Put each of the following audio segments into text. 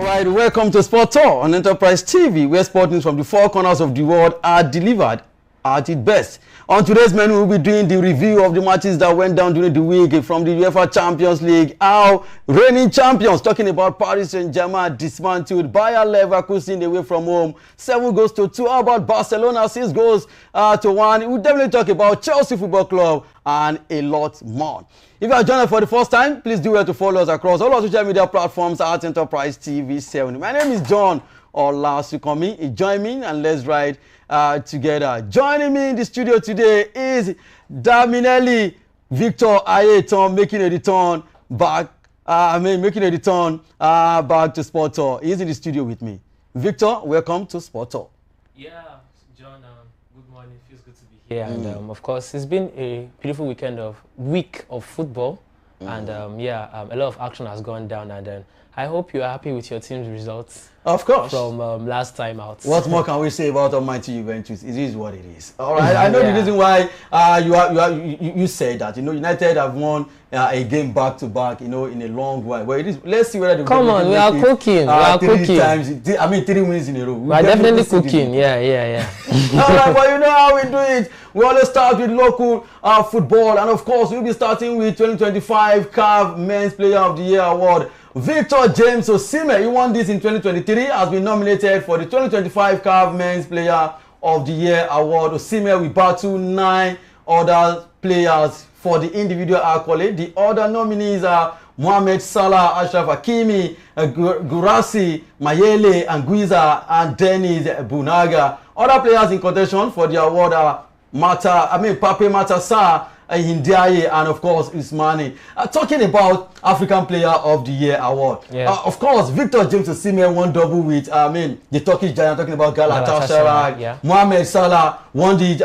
right, welcome to Sport Tour on Enterprise TV, where sport news from the four corners of the world are delivered at its best. On today's menu, we'll be doing the review of the matches that went down during the week from the UEFA Champions League. Our reigning champions, talking about Paris Saint-Germain, dismantled Bayer Leverkusen away from home, 7-2. How about Barcelona, 6-1? We'll definitely talk about Chelsea Football Club and a lot more. If you are joining us for the first time, please do well to follow us across all our social media platforms at Enterprise TV 7. My name is John Olasukomi. Join me and let's ride together. Joining me in the studio today is Daminelli Victor Ayeton, making a return back. Back to Sport Tour. He's in the studio with me. Victor, welcome to Sport Tour. Yeah, John. Good morning. Feels good to be here. And of course, it's been a beautiful week of football, and a lot of action has gone down. And I hope you are happy with your team's results. Of course. From last time out. What more can we say about Almighty Juventus? It is what it is. All right. I know the reason why you said that. You know, United have won a game back to back. You know, in a long while. Well, it is. Let's see whether come on. We are cooking. We are cooking. Times. I mean, 3 wins in a row. We are definitely cooking. Yeah. All right. Well, you know how we do it. We always start with local football, and of course, we'll be starting with 2025 CAF Men's Player of the Year award. Victor James Osimhen, he won this in 2023, has been nominated for the 2025 CAF Men's Player of the Year award. Osimhen will battle 9 other players for the individual accolade. The other nominees are Mohamed Salah, Ashraf Hakimi, Gurasi, Mayele, Anguissa, and Dennis Bunaga. Other players in contention for the award are Pape Matar Ndiaye, and of course Usmani. Talking about African Player of the Year award. Of course, Victor James Osimhen won double with the Turkish giant, talking about Galatasaray. Mohamed Salah won the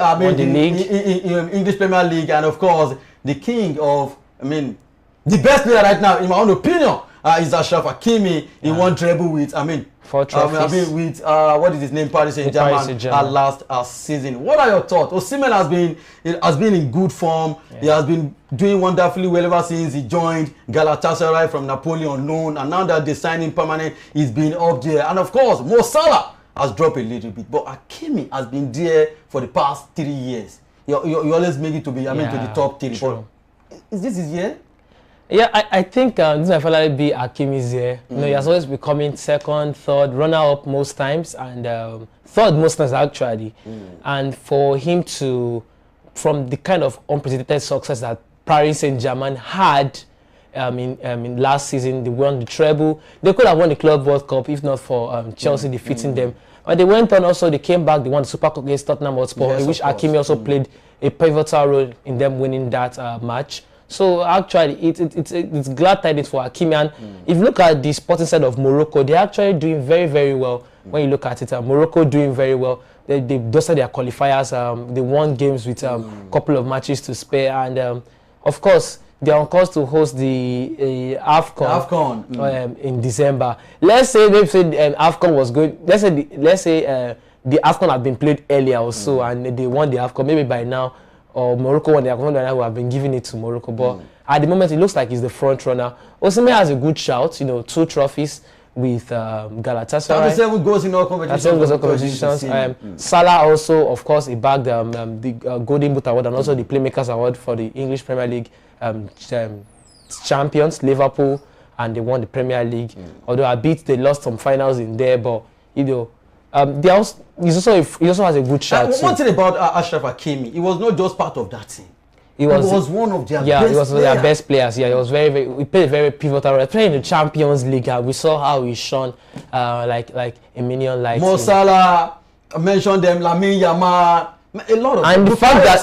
English Premier League, and of course the king of the best player right now, in my own opinion, is Ashraf Hakimi. He won treble with 4 trophies. What is his name? Paris Saint-Germain last season. What are your thoughts? Osimhen has been in good form. He has been doing wonderfully well ever since he joined Galatasaray from Napoli on loan, and now that they signed him permanent, he's been up there. And of course, Mo Salah has dropped a little bit, but Hakimi has been there for the past 3 years. You always make it to be to the top 3. True. But is this his year? Yeah, I think this might finally be Hakimi's year. You know, he has always been coming second, third, runner-up most times, and third most times actually. And for him to, from the kind of unprecedented success that Paris Saint-Germain had in last season, they won the treble. They could have won the Club World Cup if not for Chelsea defeating them. But they went on also, they came back, they won the Super Cup against Tottenham Hotspur, in which Hakimi also played a pivotal role in them winning that match. So actually, it's glad tidings for Hakimi. And if you look at the sporting side of Morocco, they're actually doing very, very well. When you look at it, Morocco doing very well. They dusted their qualifiers. They won games with a couple of matches to spare. And of course, they're on course to host the AFCON in December. Let's say AFCON was good. Let's say the AFCON had been played earlier or so, and they won the AFCON. Maybe by now, or Morocco won the AFCON, we have been giving it to Morocco. But at the moment, it looks like he's the front runner. Osimhen has a good shout, 2 trophies with Galatasaray. 37 goals in all competitions. Salah also, of course, he bagged the Golden Boot Award and also the Playmakers Award for the English Premier League champions, Liverpool, and they won the Premier League. Although they lost some finals in there, but he also has a good shot. One thing about Ashraf Hakimi, he was not just part of that team. He was one of their best players. He was their best players. Yeah, he was he played a very pivotal role. Playing in the Champions League, we saw how he shone like a minion light. Mo Salah, I mentioned them, Lamine Yamal, a lot of. And the fact that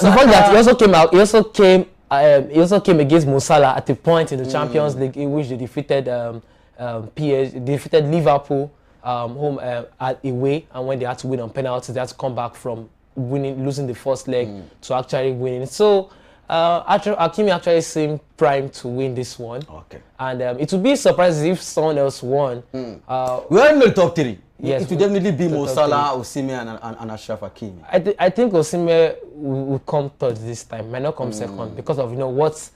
he also came against Mo Salah at a point in the Champions League in which they defeated defeated Liverpool home away, and when they had to win on penalties, they had to come back from losing the first leg to actually winning. So Hakimi actually seemed primed to win this one. And it would be surprising if someone else won. We're in the top 3. Yes, it would definitely be Mo Salah, Osimhen, and Ashraf Hakimi. I think Osimhen will come third this time. Might not come second because of what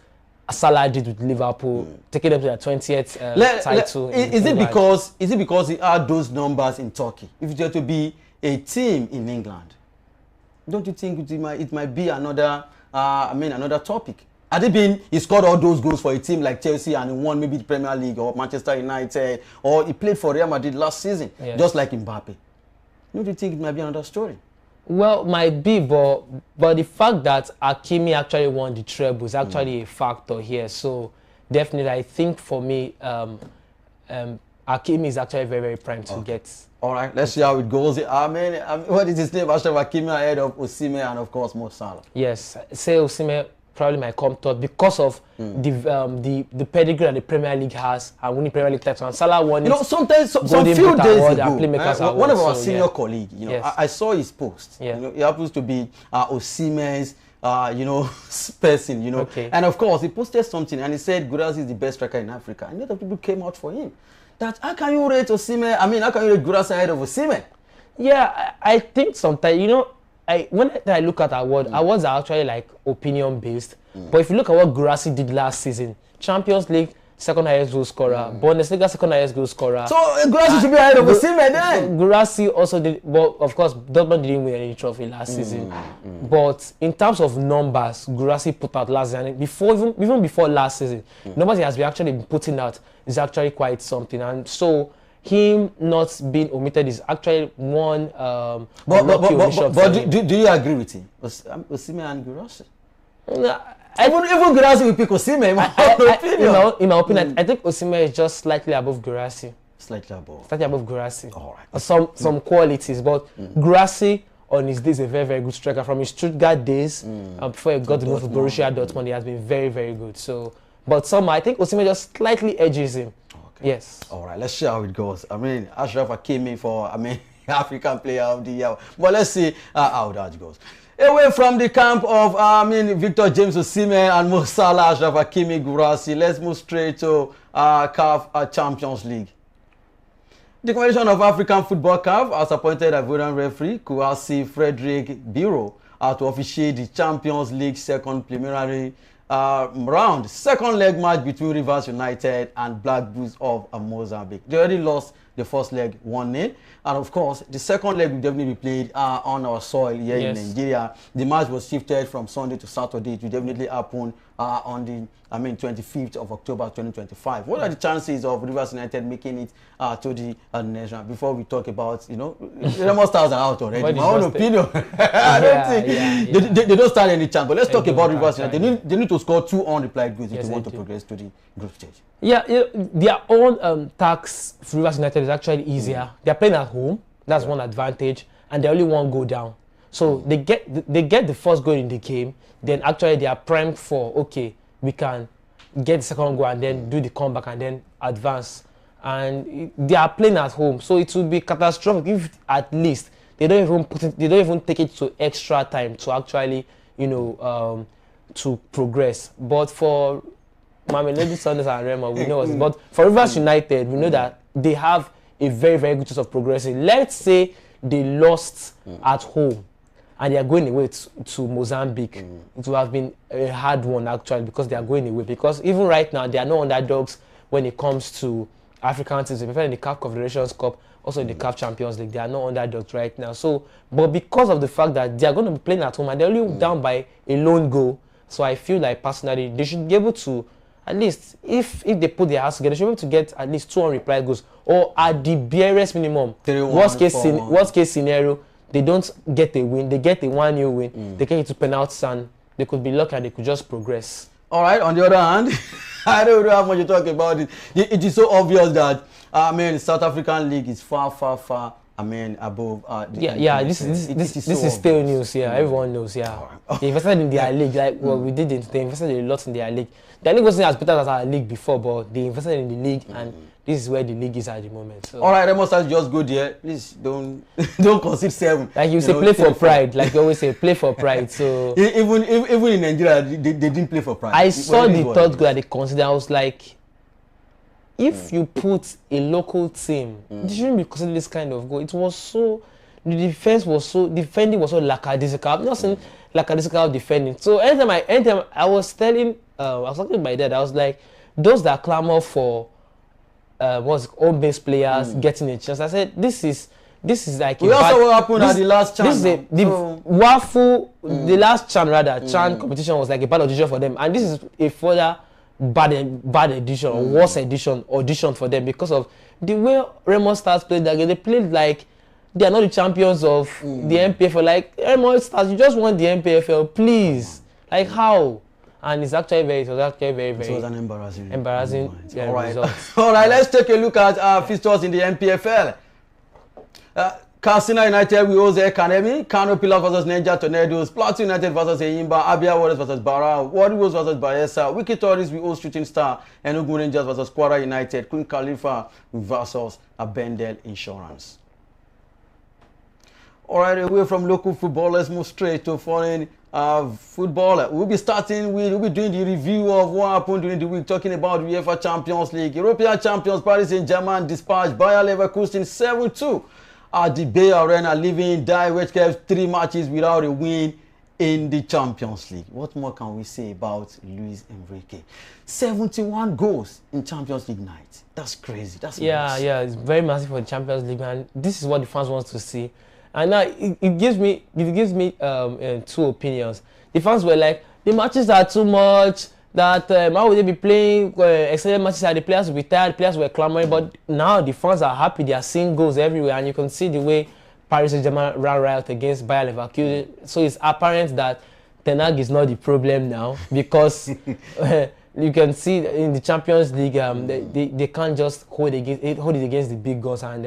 Salah did with Liverpool, taking them to their 20th title. Is it because he had those numbers in Turkey? If it were to be a team in England, don't you think it might be another another topic? Had it been he scored all those goals for a team like Chelsea and he won maybe the Premier League or Manchester United, or he played for Real Madrid last season, just like Mbappe, don't you think it might be another story? Well, might be, but the fact that Hakimi actually won the treble is actually a factor here. So definitely, I think for me, Hakimi is actually very, very prime to get. All right, let's see how it goes. What is his name? Ashraf Hakimi ahead of Osimhen and of course Mo Salah. Yes, say Osimhen probably might come third because of the pedigree that the Premier League has and winning Premier League titles. And Salah won. Sometimes some few days ago, one of our senior colleagues, I saw his post. He happens to be Osimhen's person, Okay. And of course he posted something and he said Guirassy is the best striker in Africa, and a lot of people came out for him. That how can you rate Osimhen? How can you rate Guirassy ahead of Osimhen? Yeah, I think sometimes when I look at awards are actually like opinion based. But if you look at what Guirassy did last season, Champions League second highest goal scorer, Bundesliga second highest goal scorer. So Guirassy should be ahead of Osimhen then. Guirassy also did, but of course Dortmund didn't win any trophy last season. But in terms of numbers, Guirassy put out last season. Even before last season, numbers he has been actually putting out is actually quite something. And so him not being omitted is actually one. But do you agree with him? Osimhen and Guirassy? Even Guirassy will pick Osimhen. In my opinion, I think Osimhen is just slightly above Guirassy. Slightly above Guirassy. All right. Some qualities, but Guirassy on his days a very, very good striker. From his Stuttgart days, before he got to move to Borussia Dortmund, he has been very, very good. So, but somehow I think Osimhen just slightly edges him. Okay. Yes. All right. Let's see how it goes. Ashraf Hakimi for African Player of the Year. But let's see how that goes. Away from the camp of Victor James Osimhen and Mo Salah, Ashraf Hakimi, Guirassy, let's move straight to CAF Champions League. The Confederation of African Football CAF has appointed Ivorian referee Kouassi Frederick Biro to officiate the Champions League second preliminary round, second leg match between Rivers United and Black Bulls of Mozambique. They already lost the first leg 1-0, and of course the second leg will definitely be played on our soil here in Nigeria. The match was shifted from Sunday to Saturday. It will definitely happen on the 25th of October 2025. What are the chances of Rivers United making it to the national? Before we talk about, Remo Stars are out already. My own opinion, I don't think they don't stand any chance. But let's talk about Rivers United. They need to score 2 unreplied goals if they want to progress to the group stage. Their own tax for Rivers United is actually easier. They're playing at home. That's one advantage, and they only one go down. So they get the first goal in the game. Then actually they are primed for, okay, we can get the second goal and then do the comeback and then advance. And they are playing at home, so it will be catastrophic if at least they don't even take it to extra time to actually to progress. But for Mamelodi Sundowns and Remo, we know. But for Rivers United, we know that they have a very, very good chance of progressing. Let's say they lost at home and they are going away to Mozambique. It will have been a hard one actually, because they are going away. Because even right now, they are no underdogs when it comes to African teams, especially in the CAF Confederations Cup, also in the CAF Champions League. They are no underdogs right now. So, but because of the fact that they are going to be playing at home and they're only down by a lone goal, so I feel like personally they should be able to, at least if they put their hands together, they should be able to get at least 2 unreplied goals, or at the barest minimum. Worst case scenario, they don't get a win, they get a 1-0 win, they get it to penalties and they could be lucky and they could just progress. All right, on the other hand, I don't know how much you talk about it. It is so obvious that South African League is far above. This is still news. Everyone knows. Right. They invested in their league, like we didn't. They invested a lot in their league. Their league wasn't as better as our league before, but they invested in the league, and this is where the league is at the moment. So. All right, Remo Stars just go there. Please don't concede 7. Like you say, play for pride. Like you always say, play for pride. So even in Nigeria, they didn't play for pride. I saw the third goal that they considered. I was like, if you put a local team, they shouldn't be considering this kind of goal. It was so, defending was so lackadaisical. I'm not saying lackadaisical defending. So anytime I was talking to my dad, I was like, those that clamor for home-based players getting a chance. I said, this is like we also what happened at the last CHAN. The last CHAN CHAN competition was like a bad audition for them, and this is a further bad edition or worse audition for them because of the way Remo Stars played that game. They played like they are not the champions of the MPFL. Like, Remo Stars, you just won the MPFL, please. Like, how? And it was actually very. It was an embarrassing result. All right, let's take a look at fixtures in the MPFL. Katsina United will host the Academy, Kano Pillars versus Niger Tornadoes, Plateau United versus Eyimba, Abia Warriors versus Bara, Warriors versus Bayelsa, Wiki Tourists will host Shooting Star, Enugu Rangers versus Kwara United, Queen Khalifa versus Abendel Insurance. Alright, away from local football, let's move straight to foreign football. We'll be doing the review of what happened during the week, talking about the UEFA Champions League. European champions Paris Saint-Germain dispatched Bayer Leverkusen 7-2 at the Bay Arena, leaving Die which kept 3 matches without a win in the Champions League. What more can we say about Luis Enrique? 71 goals in Champions League night. That's crazy. That's massive. Yeah, it's very massive for the Champions League, and this is what the fans want to see. And now it gives me two opinions. The fans were like, the matches are too much. That how would they be playing extended matches? The players will be tired. Players were clamoring, but now the fans are happy. They are seeing goals everywhere, and you can see the way Paris Saint-Germain ran riot against Bayer Leverkusen. So it's apparent that Ten Hag is not the problem now because you can see in the Champions League they can't just hold it against the big guns, and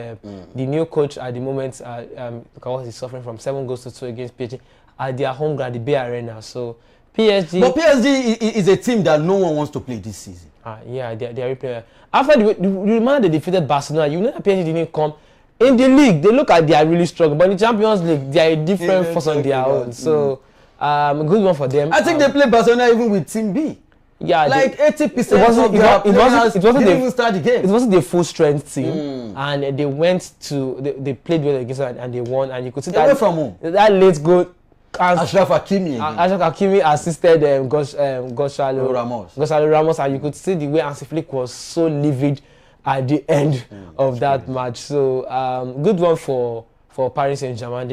the new coach at the moment is suffering from 7-2 against PSG at their home ground, the Bay Arena. So PSG. But PSG is a team that no one wants to play this season. Yeah, they are playing. After the man they defeated Barcelona, you know that PSG didn't come. In the league, they look like they are really strong, but in the Champions League, they are a different force on their own. So, a good one for them. I think they play Barcelona even with Team B. Yeah, like 80% of their players didn't even start the game. It wasn't the full strength team, and they went to they played well against it and they won. And you could see that from home. That late goal. Ashraf Hakimi assisted Gonzalo Ramos, and you could see the way Hansi Flick was so livid at the end of that match. So good one for Paris Saint-Germain.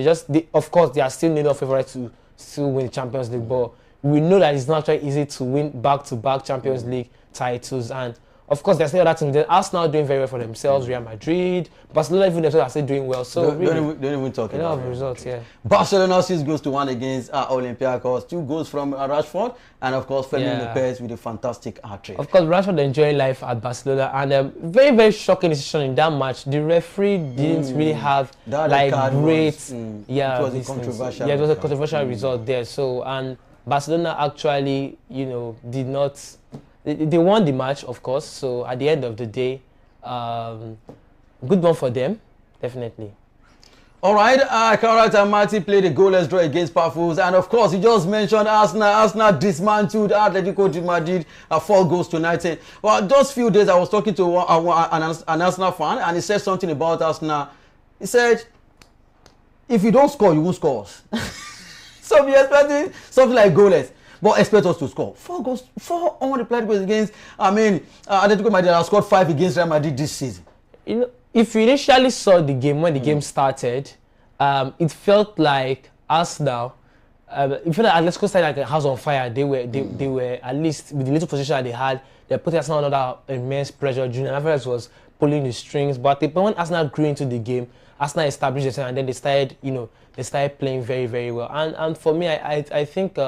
Of course, they are still need of favourite to still win the Champions League, but we know that it's not very easy to win back-to-back Champions League titles. And of course, there's still other teams. Arsenal doing very well for themselves. Real Madrid, Barcelona, even themselves are still doing well. So don't even talk about the results. Yeah. Barcelona 6 goals to 1 against Olympiacos. 2 goals from Rashford, and of course Fermin Lopez with a fantastic hat-trick. Of course, Rashford enjoying life at Barcelona, and very, very shocking decision in that match. The referee didn't really have like great. It was a controversial. Yeah, it was a controversial result there. So and Barcelona actually, did not. They won the match, of course. So at the end of the day, good one for them, definitely. All right, Karat and Marty played a goalless draw against Pafos, and of course, you just mentioned Arsenal. Arsenal dismantled Atletico de Madrid 4 goals to 19. Well, just few days I was talking to an Arsenal fan, and he said something about Arsenal. He said, "If you don't score, you won't score us." So we're expecting something like goalless. But expect us to score 4 goals, 4 unreplied goals against. Atletico Madrid have scored 5 against Real Madrid this season. If you initially saw the game when the game started, it felt like Arsenal. It felt like Atletico started like a house on fire. They were at least with the little position that they had. They put Arsenal under immense pressure. Julian Alvarez was pulling the strings, but when Arsenal grew into the game, Arsenal established themselves, and then they started playing very, very well. And for me, I think.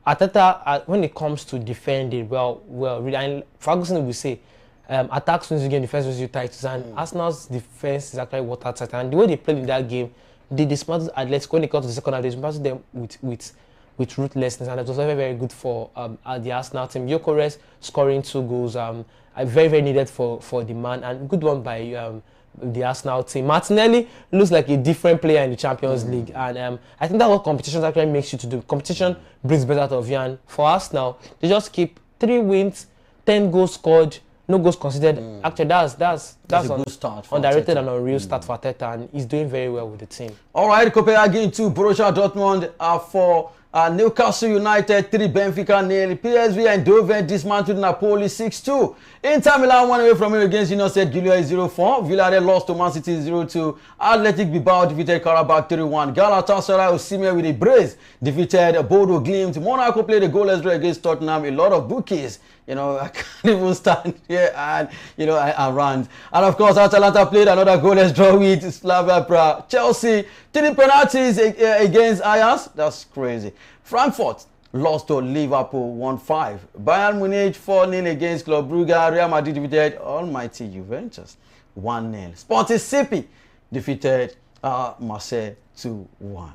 Arteta, when it comes to defending, really, Ferguson will say, attacks wins you game, defense wins you titles, and Arsenal's defense is actually watertight. And the way they played in that game, they dismantled Atletico. When they got to the second half, they dismantled them with ruthlessness, and it was very, very good for the Arsenal team. Gyökeres scoring 2 goals, very, very needed for the man, and good one by the Arsenal team. Martinelli looks like a different player in the Champions League, and I think that's what competition actually makes you to do. Competition brings better out of you, and for Arsenal, they just keep 3 wins, 10 goals scored, no goals considered. Actually, that's a good start. Underrated and unreal start for Arteta, and he's doing very well with the team. All right, Copenhagen 2, Borussia Dortmund 4. Newcastle United 3, Benfica 0. PSV Eindhoven dismantled Napoli 6-2. Inter Milan won away from him against United Giulia 0-4. Villarreal lost to Man City 0-2. Athletic Bilbao defeated Karabakh 3-1. Galatasaray Osimhen with a brace defeated Bodo Glimt. Monaco played a goalless draw against Tottenham. A lot of bookies. I can't even stand here and, I rant. And of course, Atalanta played another goalless draw with Slavia Prague. Chelsea, 3 penalties against Ajax. That's crazy. Frankfurt lost to Liverpool 1-5. Bayern Munich 4-0 against Club Brugge. Real Madrid defeated almighty Juventus 1-0. Sporting CP defeated Marseille 2-1.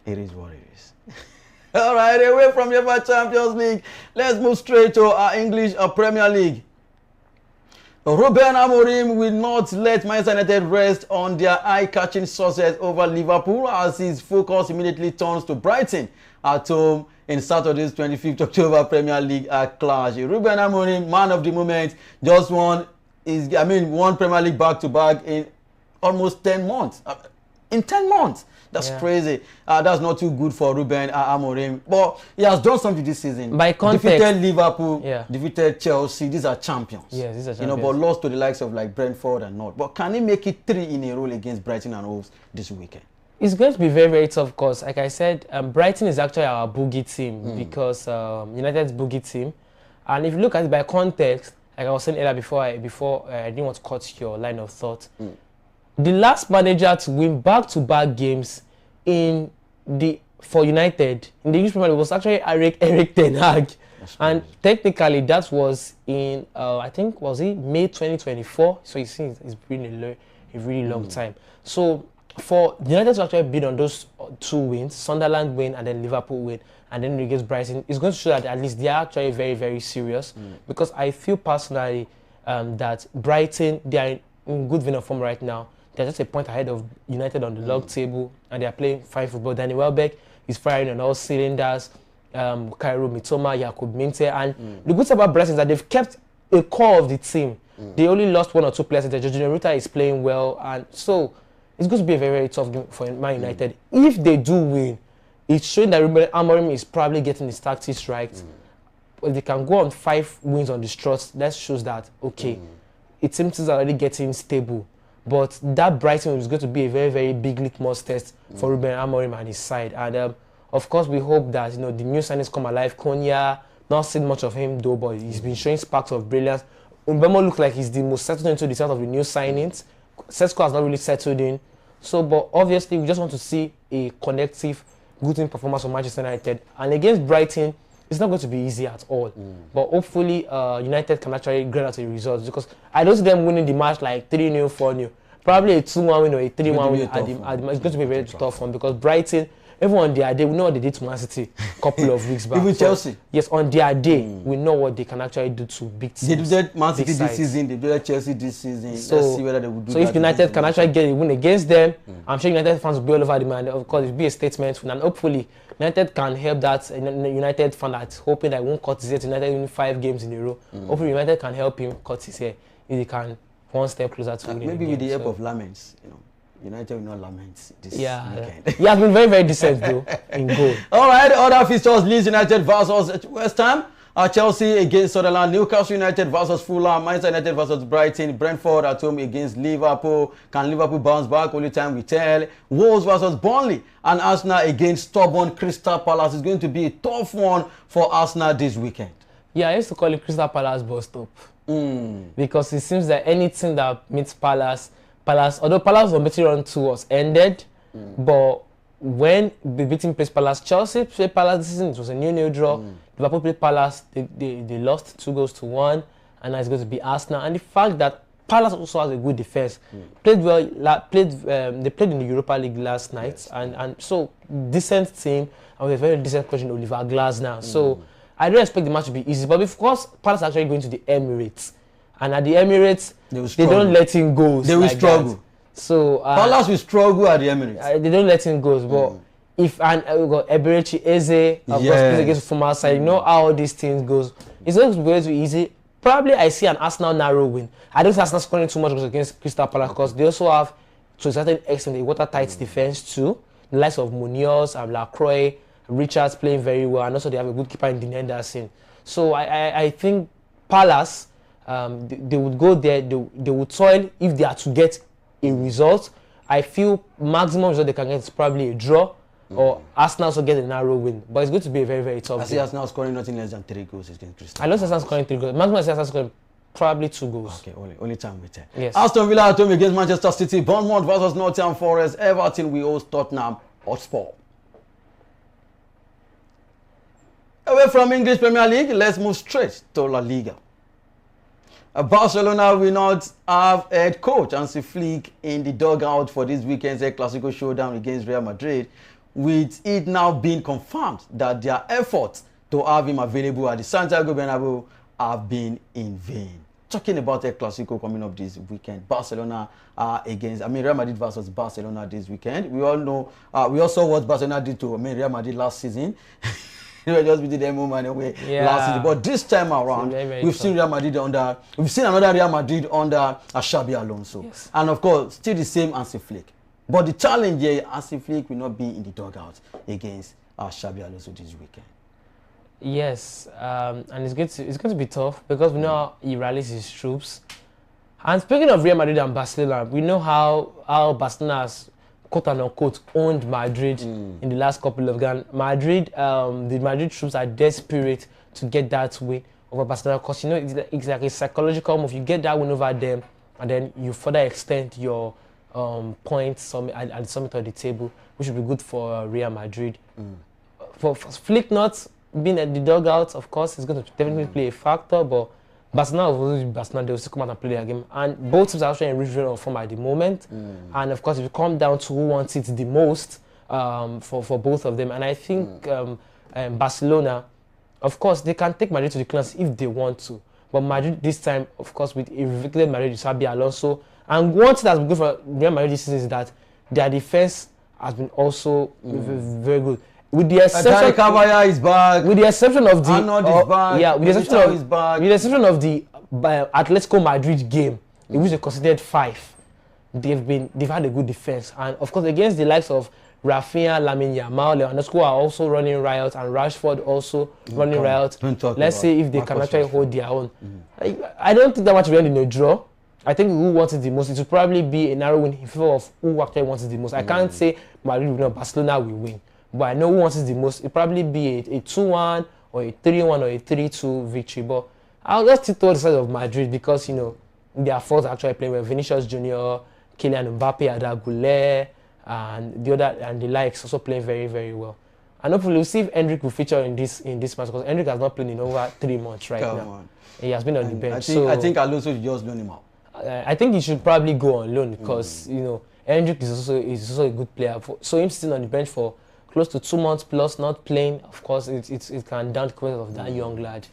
It is what it is. All right, away from UEFA Champions League, let's move straight to our English Premier League. Ruben Amorim will not let Manchester United rest on their eye-catching success over Liverpool as his focus immediately turns to Brighton at home in Saturday's 25th October Premier League clash. Ruben Amorim, man of the moment, just won Premier League back-to-back in almost 10 months. In 10 months. That's crazy. That's not too good for Ruben Amorim. But he has done something this season. By context, defeated Liverpool, defeated Chelsea. These are champions. Yes, these are champions. But lost to the likes of like Brentford and not. But can he make it 3 in a row against Brighton and Wolves this weekend? It's going to be very, very tough because, like I said, Brighton is actually our boogie team because United's boogie team. And if you look at it by context, like I was saying earlier before I didn't want to cut your line of thought. The last manager to win back-to-back games for United in the English Premier League was actually Erik ten Hag, and technically that was in I think was it May 2024. So you see, it's been a really long time. So for United to actually bid on those 2 wins, Sunderland win and then Liverpool win, and then against Brighton, it's going to show that at least they are actually very, very serious. Because I feel personally that Brighton, they are in good vein of form right now. They're just a point ahead of United on the log table, and they're playing fine football. Danny Welbeck is firing on all cylinders. Kairo Mitoma, Jakub Minte, and the good thing about Brighton is that they've kept a core of the team. They only lost 1 or 2 players. Jorginho Ruta is playing well, and so it's going to be a very, very tough game for Man United. If they do win, it's showing that Ruben Amorim is probably getting his tactics right. If they can go on 5 wins on the struts, that shows that it seems it's already getting stable. But that Brighton is going to be a very, very big litmus test for Ruben Amorim and his side. And of course, we hope that the new signings come alive. Konya, not seen much of him though, but he's been showing sparks of brilliance. Mbemo looks like he's the most settled into the set of the new signings. Sesko has not really settled in. So, but obviously, we just want to see a collective, good team performance from Manchester United. And against Brighton, it's not going to be easy at all. But hopefully, United can actually grind out the results, because I don't see them winning the match like 3-0, 4-0. Probably a 2-1 win or a 3-1 win at the It's going to be a very tough one, because Brighton, everyone on their day, we know what they did to Man City a couple of weeks back. Even Chelsea. Yes, on their day, we know what they can actually do to big teams. They did that Man City this season, they did that Chelsea this season. So, let's see whether they would do that. So if United can actually get a win against them, I'm sure United fans will be all over the man. Of course, it will be a statement. And hopefully, United can help that United fan that's hoping that he won't cut his hair to United win 5 games in a row. Hopefully, United can help him cut his hair if he can one step closer to winning. Maybe with the help of laments, United will not lament this weekend. He has been very, very decent though in goal. All right, other fixtures: Leeds United versus West Ham, Chelsea against Sunderland, Newcastle United versus Fulham, Manchester United versus Brighton, Brentford at home against Liverpool. Can Liverpool bounce back? Only time will tell. Wolves versus Burnley, and Arsenal against stubborn Crystal Palace. Is going to be a tough one for Arsenal this weekend. Yeah, I used to call it Crystal Palace bus stop because it seems that anything that meets Palace, although Palace was beating run 2 was ended, but when the beating plays Palace, Chelsea played Palace this season, it was a 0-0 draw. Liverpool played Palace, they lost 2-1, and now it's going to be Arsenal. And the fact that Palace also has a good defense, played well, they played in the Europa League last night, and so decent team, and with a very decent coach in Oliver Glasner. So I don't expect the match to be easy, but of course Palace are actually going to the Emirates. And at the Emirates, they don't let in goals. They will like struggle. That. So Palace will struggle at the Emirates. They don't let in goals. But if we got Eberechi Eze, against former side, you know how all these things goes. It's going to be very easy. Probably I see an Arsenal narrow win. I don't see Arsenal scoring too much against Crystal Palace because they also have, to a certain extent, a watertight defense too. The likes of Munoz and Lacroix, Richards playing very well, and also they have a good keeper in Dean Henderson. So I think Palace, they would go there, they would toil if they are to get a result. I feel maximum result they can get is probably a draw, or Arsenal also get a narrow win. But it's going to be a very, very tough game. I see Arsenal scoring nothing less than 3 goals against Crystal. I know Arsenal scoring 3 goals. Maximum Arsenal scoring probably 2 goals. Okay, only time we tell. Yes. Aston Villa at home against Manchester City. Bournemouth versus Nottingham Forest. Everton will host Tottenham Hotspur. Away from English Premier League, let's move straight to La Liga. Barcelona will not have head coach HANSI Flick in the dugout for this weekend's El Clasico showdown against Real Madrid, with it now being confirmed that their efforts to have him available at the Santiago Bernabeu have been in vain. Talking about El Clasico coming up this weekend, Barcelona Real Madrid versus Barcelona this weekend. We all know, we also what Barcelona did to Real Madrid last season. They were just beating them home and away last season. But this time around, we've seen another Real Madrid under Xabi Alonso. Yes. And of course, still the same HANSI Flick. But the challenge here, HANSI Flick will not be in the dugout against Xabi Alonso this weekend. Yes, and it's going to be tough because we know how he rallies his troops. And speaking of Real Madrid and Barcelona, we know how Barcelona has quote unquote owned Madrid in the last couple of games. The Madrid troops are desperate to get that win over Barcelona because you know it's like a psychological move. You get that win over them, and then you further extend your points at the summit of the table, which will be good for Real Madrid. For Flick not being at the dugout, of course, it's going to definitely play a factor, but Barcelona they will still come out and play their game. And both teams are actually in regional form at the moment. And of course, it will come down to who wants it the most for both of them. And I think Barcelona, of course, they can take Madrid to the class if they want to. But Madrid this time, of course, with a revicted Madrid, Xabi Alonso. And one thing that's been good for Real Madrid this season is that their defense has been also very good. With the exception, Cabaya is back. With the exception of the Arnold is back. Yeah, with the exception of the Atletico Madrid game, in which they conceded 5, they've had a good defense, and of course against the likes of Rafinha, Lamine Yamal, Lewandowski are also running riot, and Rashford also running riot. Let's see if they can actually hold their own. I don't think that much will end in a draw. I think who wants it the most, it will probably be a narrow win in favor of who actually wants it the most. I can't say Madrid will win, Barcelona will win. But I know who wants it the most. It'll probably be a 2-1 or a 3-1 or a 3-2 victory. But I'll just stick towards the side of Madrid because, you know, their forwards are actually playing well. Vinicius Junior, Kylian Mbappe, Ada Goulet, and the likes also playing very, very well. And hopefully we'll see if Hendrik will feature in this match because Hendrik has not played in over 3 months now. He has been on the bench. I think Alonso should just loan him out. I think he should probably go on loan because, you know, Hendrik is also a good player. So him sitting on the bench for close to 2 months plus not playing, of course, it can down the quality of that young lad.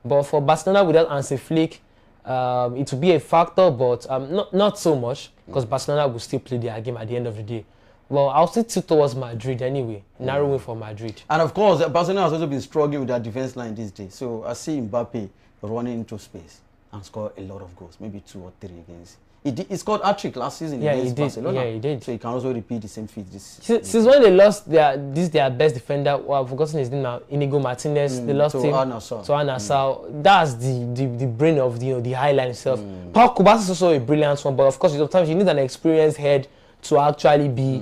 But for Barcelona without HANSI Flick, it will be a factor, but not so much because Barcelona will still play their game at the end of the day. Well, I'll still tilt towards Madrid anyway. Narrow win for Madrid. And of course, Barcelona has also been struggling with their defense line these days. So I see Mbappe running into space and score a lot of goals, maybe 2 or 3 against. He scored hat-trick last season against Barcelona. Yeah, he did. So he can also repeat the same feat this Since when they lost their best defender, I've forgotten his name now, Inigo Martinez, they lost him to Al-Nassr. That's the brain of the highline itself. Paul Kubas is also a brilliant one, but of course sometimes you need an experienced head to actually be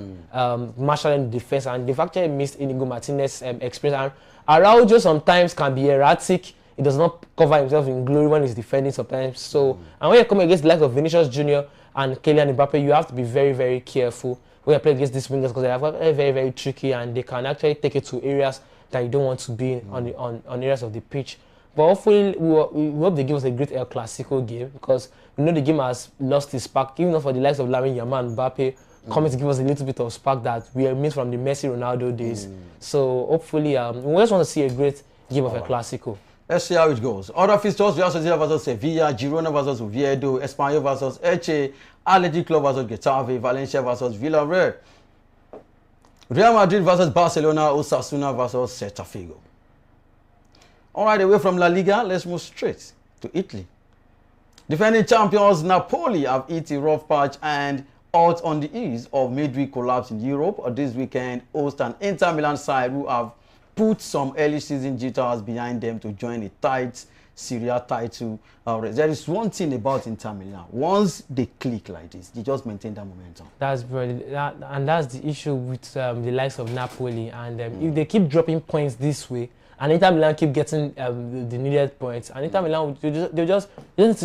marshalling the defense, and they've actually missed Inigo Martinez's experience. And Araujo sometimes can be erratic. He does not cover himself in glory when he's defending sometimes. So, and when you come against the likes of Vinicius Junior and Kylian Mbappe, you have to be very, very careful when you play against these wingers because they are very, very tricky and they can actually take it to areas that you don't want to be on areas of the pitch. But hopefully, we hope they give us a great El Clasico game because we know the game has lost its spark, even though for the likes of Lamine Yamal and Mbappe coming to give us a little bit of spark that we missed from the Messi Ronaldo days. So hopefully, we just want to see a great game of El Clasico. Let's see how it goes. Other fixtures, Real Sociedad versus Sevilla, Girona versus Oviedo, Espanyol versus Elche, Athletic Club versus Getafe, Valencia versus Villarreal, Real Madrid versus Barcelona, Osasuna versus Celta Vigo. All right, away from La Liga, let's move straight to Italy. Defending champions Napoli have hit a rough patch and out on the ease of midweek collapse in Europe. This weekend, host an Inter Milan side who have put some early season jitters behind them to join a tight Serie A title. There is one thing about Inter Milan. Once they click like this, they just maintain that momentum. That's brilliant. And that's the issue with the likes of Napoli. And if they keep dropping points this way, and Inter Milan keep getting the needed points, and Inter Milan, they'll just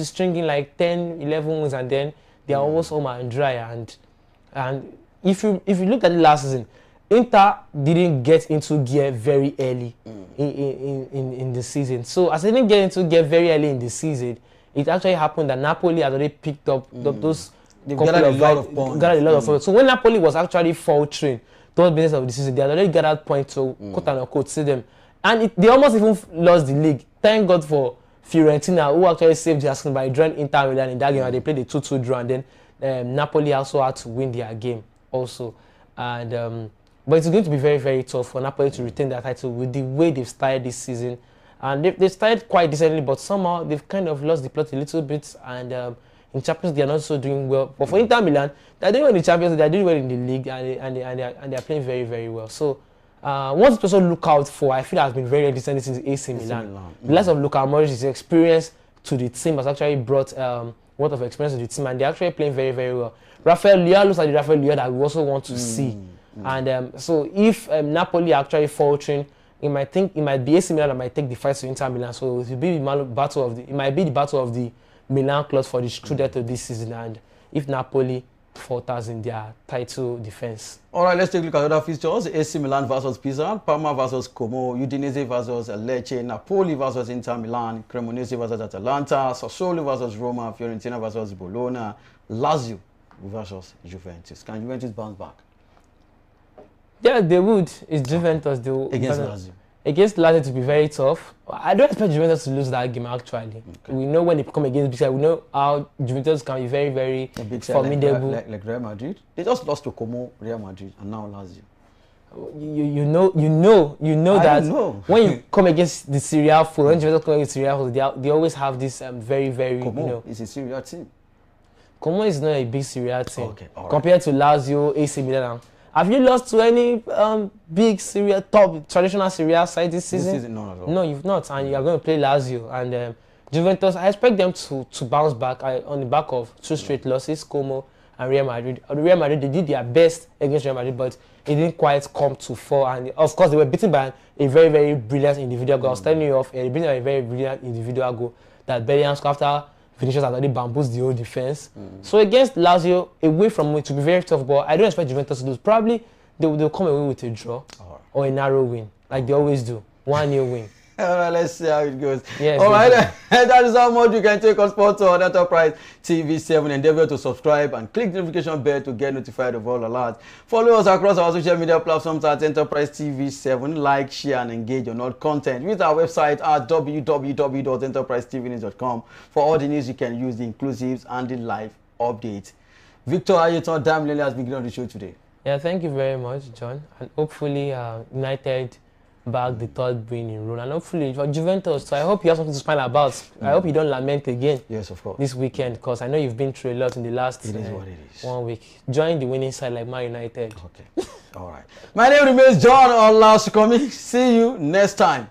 string in like 10, 11 wins, and then they are almost home and dry. And if you look at the last season, Inter didn't get into gear very early in the season. So as they didn't get into gear very early in the season, it actually happened that Napoli had already picked up those. They've gathered a lot of points. So when Napoli was actually faltering towards the business of the season, they had already gathered points to quote unquote see them. And they almost even lost the league. Thank God for Fiorentina, who actually saved their skin by drawing Inter Milan in that game, and they played a 2-2 draw, and then Napoli also had to win their game also. And but it's going to be very, very tough for Napoli to retain their title with the way they've started this season. And they started quite decently, but somehow they've kind of lost the plot a little bit. And in Champions, they are not so doing well. But for Inter Milan, they're doing well in the Champions, they're doing well in the league, and they're playing very, very well. So one to also look out for, I feel, has been very decent since AC Milan. The likes of Luka Modric's experience to the team has actually brought a lot of experience to the team, and they're actually playing very, very well. Rafael Leao looks like the Rafael Leao that we also want to see. And so if Napoli are actually faltering, it might be AC Milan that might take the fight to Inter Milan. So it will be the battle of the Milan clubs for the true-death of this season. And if Napoli falters in their title defense. All right, let's take a look at other fixtures. AC Milan versus Pisa, Parma versus Como, Udinese versus Lecce, Napoli versus Inter Milan, Cremonese versus Atalanta, Sassuolo versus Roma, Fiorentina versus Bologna, Lazio versus Juventus. Can Juventus bounce back? Yeah, they would. It's Juventus. They will, against Lazio. Against Lazio to be very tough. I don't expect Juventus to lose that game actually. Okay. We know when they come against Big Side, we know how Juventus can be very, very formidable. Like Real Madrid. They just lost to Como, Real Madrid, and now Lazio. You know that when you come against the Serie A full, when Juventus come against Serie A full, they always have this very, very. Como is a Serie A team. Como is not a big Serie A team compared to Lazio, AC Milan. Have you lost to any big top traditional Serie A side this season? No, not at all. No, you've not, and you are going to play Lazio. And Juventus, I expect them to bounce back on the back of 2 straight losses, Como and Real Madrid. Real Madrid, they did their best against Real Madrid, but it didn't quite come to fore. And of course, they were beaten by a very, very brilliant individual goal. I was telling you off, they beaten by a very brilliant individual goal that Bellingham scored after Vinicius has already bamboozled the whole defense. So against Lazio, away from it, to be very tough, but I don't expect Juventus to lose. Probably they'll come away with a draw or a narrow win, like they always do. 1-0 win. All right, let's see how it goes. Yes, all right, that is how much you can take on Sports on Enterprise TV 7. Endeavor to subscribe and click the notification bell to get notified of all alerts. Follow us across our social media platforms at Enterprise TV 7. Like, share, and engage on all content. Visit our website at www.enterprisetv.com for all the news you can use, the inclusives, and the live updates. Victor Ayeton Damlele has been on the show today. Yeah, thank you very much, John. And hopefully, United back the 3rd win in row, and hopefully for Juventus. So I hope you have something to smile about. I hope you don't lament again. Yes, of course. This weekend, because I know you've been through a lot in the last 1 week. Join the winning side like Man United. Okay. All right. My name remains John Olasukomi. See you next time.